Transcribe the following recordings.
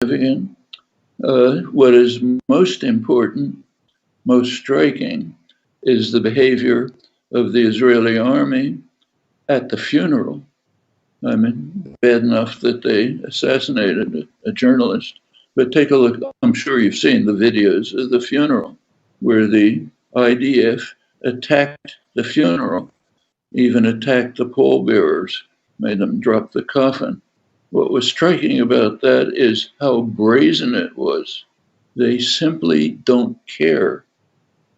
significant. What is most important, most striking, is the behavior of the Israeli army at the funeral. I mean, bad enough that they assassinated a journalist, but take a look. I'm sure you've seen the videos of the funeral where the IDF attacked the funeral, even attacked the pallbearers, made them drop the coffin. What was striking about that is how brazen it was. They simply don't care.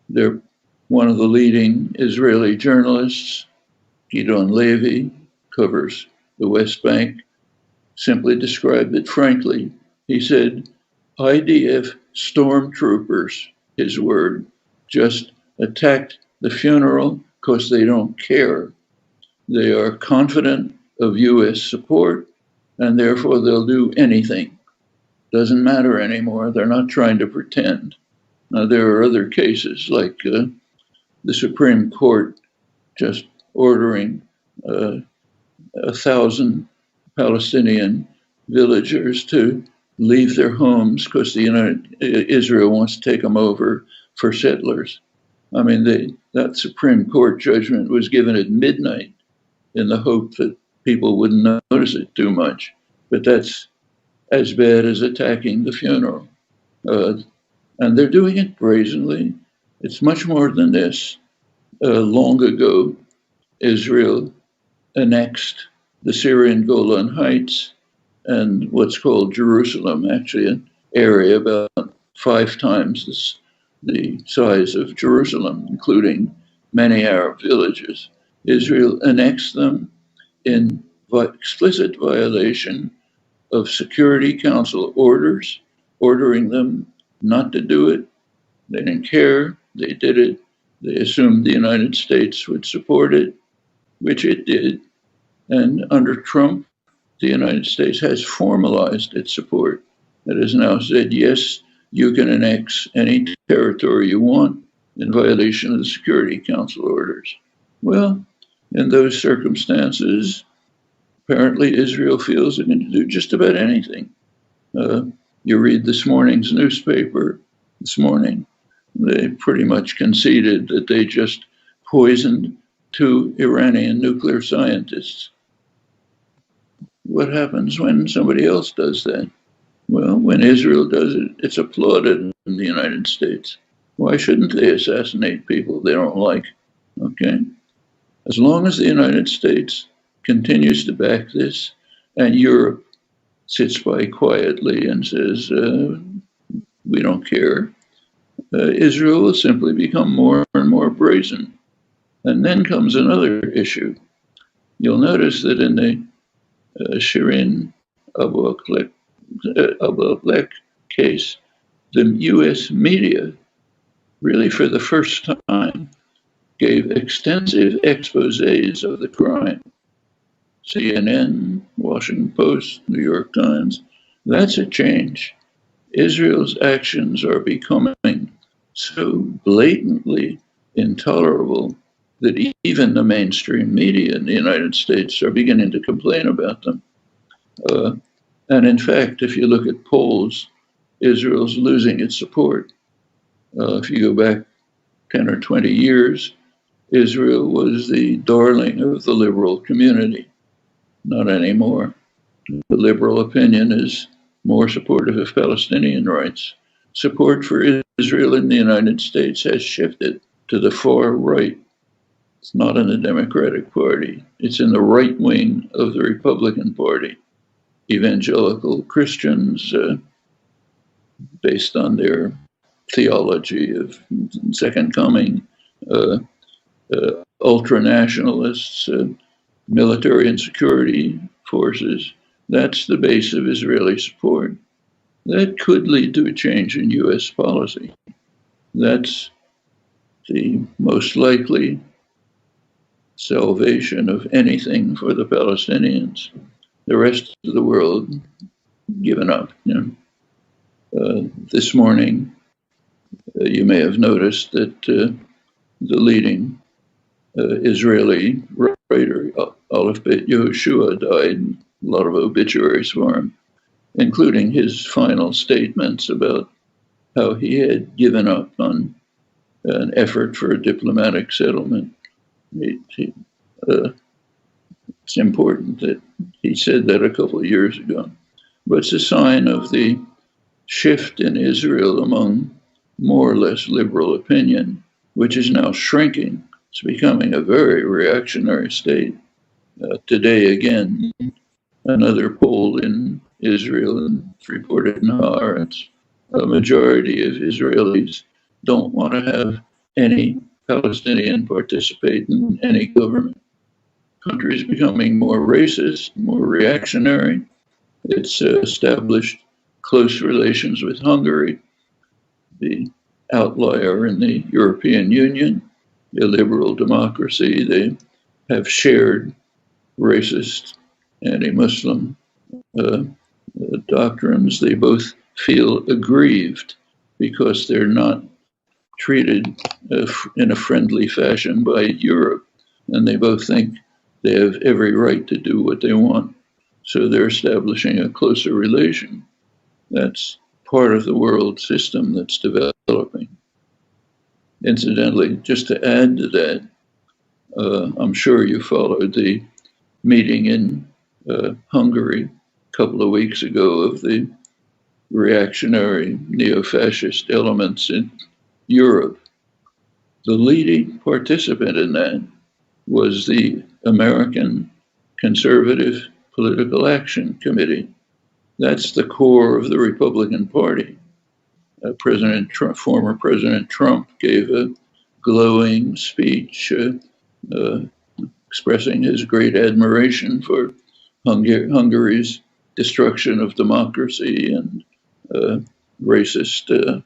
They're one of the leading Israeli journalists, Gidon Levy, covers the West Bank, simply described it frankly. He said, IDF stormtroopers, his word, just attacked the funeral because they don't care. They are confident of US support, and therefore they'll do anything. Doesn't matter anymore. They're not trying to pretend. Now, there are other cases like the Supreme Court just ordering 1,000 Palestinian villagers to leave their homes because Israel wants to take them over for settlers. I mean, that Supreme Court judgment was given at midnight in the hope that people wouldn't notice it too much. But that's as bad as attacking the funeral. And they're doing it brazenly. It's much more than this. Long ago, Israel annexed the Syrian Golan Heights and what's called Jerusalem, actually an area about 5 times the size of Jerusalem, including many Arab villages. Israel annexed them in explicit violation of Security Council orders, ordering them not to do it. They didn't care. They did it. They assumed the United States would support it, which it did. And under Trump, the United States has formalized its support. It has now said, yes, you can annex any territory you want in violation of the Security Council orders. Well, in those circumstances, apparently Israel feels it can do just about anything. You read this morning's newspaper this morning, they pretty much conceded that they just poisoned 2 Iranian nuclear scientists. What happens when somebody else does that? Well, when Israel does it, it's applauded in the United States. Why shouldn't they assassinate people they don't like? Okay? As long as the United States continues to back this and Europe sits by quietly and says, we don't care, Israel will simply become more and more brazen. And then comes another issue. You'll notice that in the Shirin Abu Akleh case, the US media, really for the first time, gave extensive exposés of the crime. CNN, Washington Post, New York Times. That's a change. Israel's actions are becoming so blatantly intolerable that even the mainstream media in the United States are beginning to complain about them. And in fact, if you look at polls, Israel's losing its support. If you go back 10 or 20 years, Israel was the darling of the liberal community. Not anymore. The liberal opinion is more supportive of Palestinian rights. Support for Israel in the United States has shifted to the far right. It's not in the Democratic Party. It's in the right wing of the Republican Party. Evangelical Christians, based on their theology of Second Coming, ultra-nationalists, military and security forces. That's the base of Israeli support. That could lead to a change in US policy. That's the most likely salvation of anything for the Palestinians. The rest of the world given up. This morning, you may have noticed that the leading Israeli writer, Aleph Bet Yehoshua, died. A lot of obituaries for him. including his final statements about how he had given up on an effort for a diplomatic settlement. It's important that he said that a couple of years ago. But it's a sign of the shift in Israel among more or less liberal opinion, which is now shrinking. It's becoming a very reactionary state. Today, again, another poll in Israel, and it's reported in Haaretz, a majority of Israelis don't want to have any Palestinian participate in any government. The country is becoming more racist, more reactionary. It's established close relations with Hungary, the outlier in the European Union, a liberal democracy. They have shared racist, anti-Muslim doctrines. They both feel aggrieved because they're not treated in a friendly fashion by Europe, and they both think they have every right to do what they want. So they're establishing a closer relation. That's part of the world system that's developing. Incidentally, just to add to that, I'm sure you followed the meeting in Hungary a couple of weeks ago of the reactionary neo-fascist elements in Europe. The leading participant in that was the American Conservative Political Action Committee. That's the core of the Republican Party. Former President Trump gave a glowing speech expressing his great admiration for Hungary's destruction of democracy and racist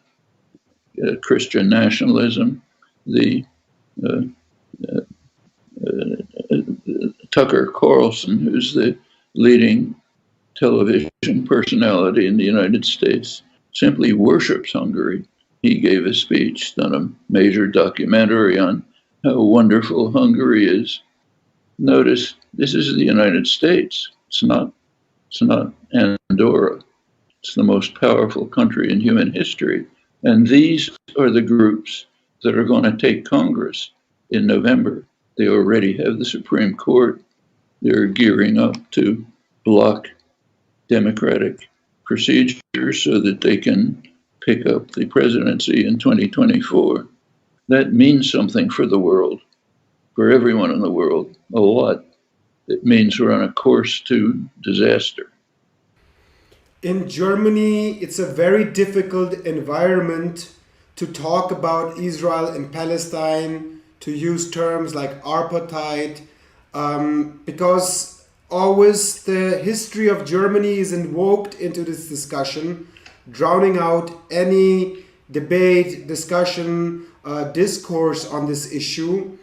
Christian nationalism. The Tucker Carlson, who's the leading television personality in the United States, simply worships Hungary. He gave a speech, done a major documentary on how wonderful Hungary is. Notice this is the United States. It's not Andorra. It's the most powerful country in human history. And these are the groups that are going to take Congress in November. They already have the Supreme Court. They're gearing up to block democratic procedures so that they can pick up the presidency in 2024. That means something for the world, for everyone in the world, a lot. It means we're on a course to disaster. In Germany, it's a very difficult environment to talk about Israel and Palestine, to use terms like apartheid, because always the history of Germany is invoked into this discussion, drowning out any debate, discussion, discourse on this issue.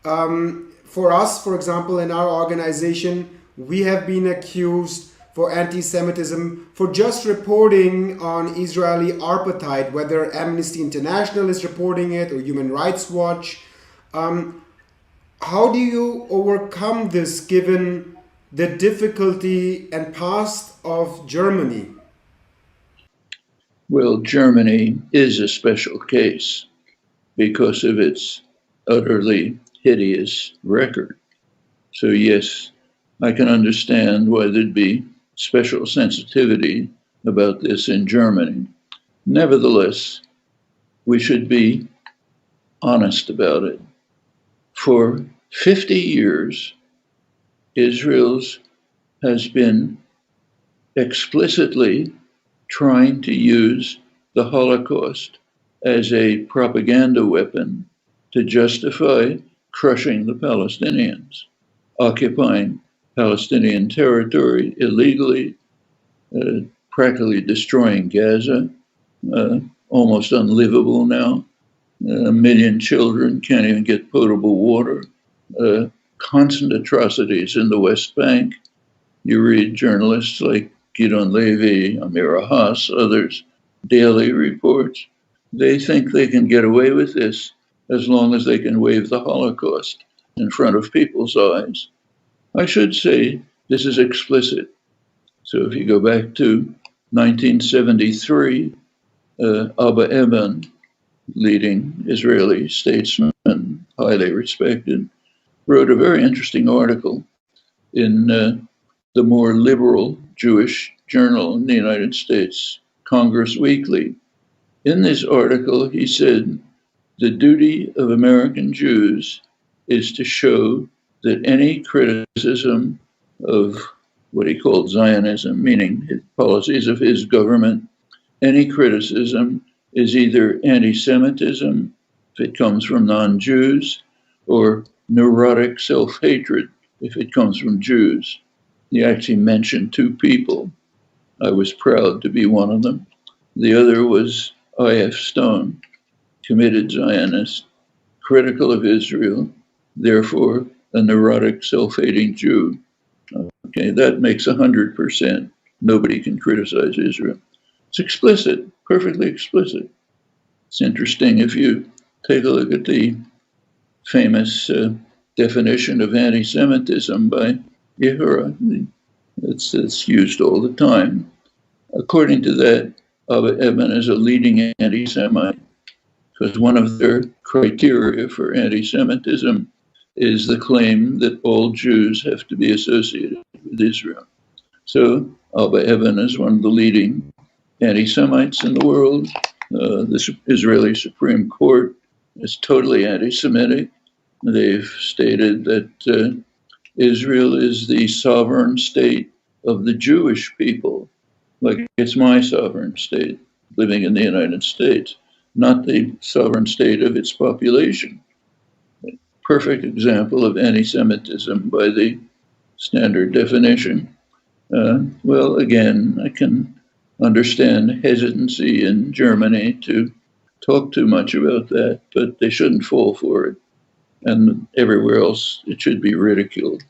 For us, for example, in our organization, we have been accused for anti-Semitism for just reporting on Israeli apartheid, whether Amnesty International is reporting it or Human Rights Watch. How do you overcome this given the difficulty and past of Germany? Well, Germany is a special case because of its utterly hideous record. So yes, I can understand why there'd be special sensitivity about this in Germany. Nevertheless, we should be honest about it. For 50 years, Israel has been explicitly trying to use the Holocaust as a propaganda weapon to justify crushing the Palestinians, occupying Palestinian territory illegally, practically destroying Gaza, almost unlivable now. 1 million children can't even get potable water. Constant atrocities in the West Bank. You read journalists like Gidon Levy, Amira Haas, others, daily reports. They think they can get away with this as long as they can wave the Holocaust in front of people's eyes. I should say this is explicit. So if you go back to 1973, Abba Eban, leading Israeli statesman, highly respected, wrote a very interesting article in the more liberal Jewish journal in the United States, Congress Weekly. In this article, he said, the duty of American Jews is to show that any criticism of what he called Zionism, meaning the policies of his government, any criticism is either anti-Semitism, if it comes from non-Jews, or neurotic self-hatred, if it comes from Jews. He actually mentioned two people. I was proud to be one of them. The other was I.F. Stone, committed Zionist, critical of Israel, therefore a neurotic, self-hating Jew. Okay, that makes 100%. Nobody can criticize Israel. It's explicit, perfectly explicit. It's interesting if you take a look at the famous definition of anti-Semitism by Yehura. It's used all the time. According to that, Abba Eban is a leading anti-Semite because one of their criteria for anti-Semitism is the claim that all Jews have to be associated with Israel. So Abba Eban is one of the leading anti-Semites in the world. The Israeli Supreme Court is totally anti-Semitic. They've stated that Israel is the sovereign state of the Jewish people, like it's my sovereign state living in the United States, not the sovereign state of its population. Perfect example of anti-Semitism by the standard definition. Well, again, I can understand hesitancy in Germany to talk too much about that, but they shouldn't fall for it. And everywhere else, it should be ridiculed.